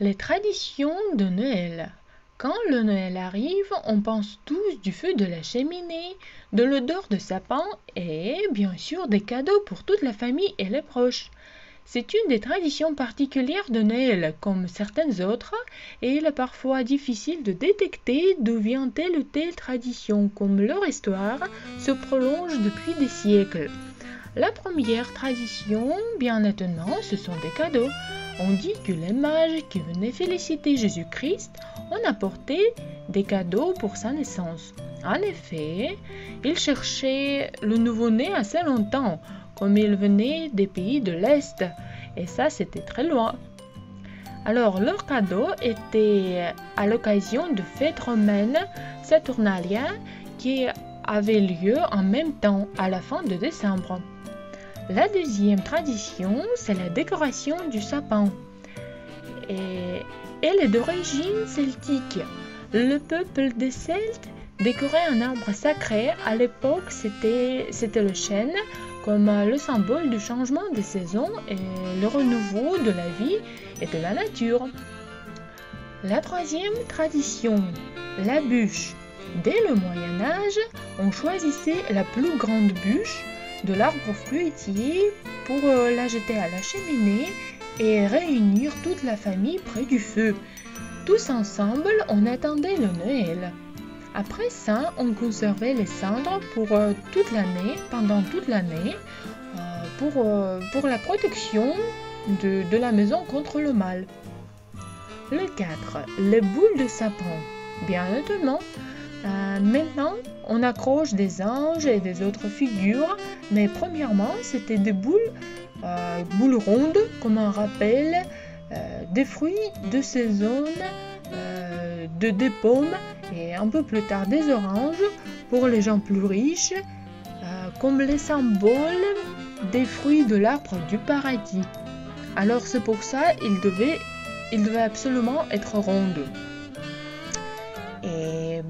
Les traditions de Noël. Quand le Noël arrive, on pense tous du feu de la cheminée, de l'odeur de sapin et bien sûr des cadeaux pour toute la famille et les proches. C'est une des traditions particulières de Noël, comme certaines autres, et il est parfois difficile de détecter d'où vient telle ou telle tradition, comme leur histoire se prolonge depuis des siècles. La première tradition, bien étonnant, ce sont des cadeaux. On dit que les mages qui venaient féliciter Jésus-Christ ont apporté des cadeaux pour sa naissance. En effet, ils cherchaient le nouveau-né assez longtemps, comme ils venaient des pays de l'Est, et ça c'était très loin. Alors leurs cadeaux étaient à l'occasion de fêtes romaines saturnaliennes qui avaient lieu en même temps à la fin de décembre. La deuxième tradition, c'est la décoration du sapin. Et elle est d'origine celtique. Le peuple des Celtes décorait un arbre sacré. À l'époque, c'était le chêne, comme le symbole du changement des saisons et le renouveau de la vie et de la nature. La troisième tradition, la bûche. Dès le Moyen Âge, on choisissait la plus grande bûche de l'arbre fruitier pour la jeter à la cheminée et réunir toute la famille près du feu. Tous ensemble, on attendait le Noël. Après ça, on conservait les cendres pour toute l'année, pendant toute l'année, pour la protection de la maison contre le mal. Le 4. Les boules de sapin. Bien étonnant, maintenant, on accroche des anges et des autres figures, mais premièrement, c'était des boules rondes, comme un rappel des fruits de saison, des pommes et un peu plus tard des oranges pour les gens plus riches, comme les symboles des fruits de l'arbre du paradis. Alors c'est pour ça qu'ils devaient absolument être rondes. Et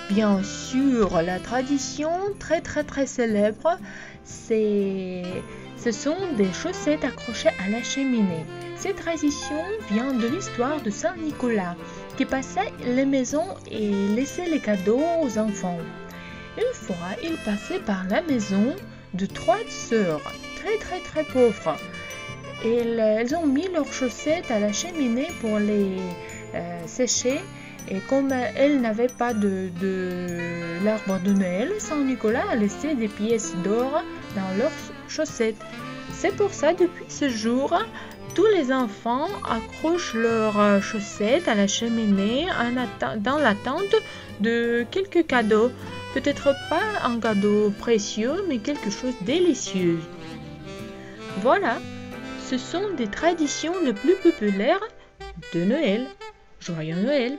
bien sûr, la tradition très célèbre, ce sont des chaussettes accrochées à la cheminée. Cette tradition vient de l'histoire de Saint Nicolas, qui passait les maisons et laissait les cadeaux aux enfants. Une fois, il passait par la maison de 3 sœurs, très pauvres. Elles ont mis leurs chaussettes à la cheminée pour les sécher. Et comme elles n'avaient pas de l'arbre de Noël, Saint Nicolas a laissé des pièces d'or dans leurs chaussettes. C'est pour ça, depuis ce jour, tous les enfants accrochent leurs chaussettes à la cheminée dans l'attente de quelques cadeaux. Peut-être pas un cadeau précieux, mais quelque chose de délicieux. Voilà, ce sont des traditions les plus populaires de Noël. Joyeux Noël!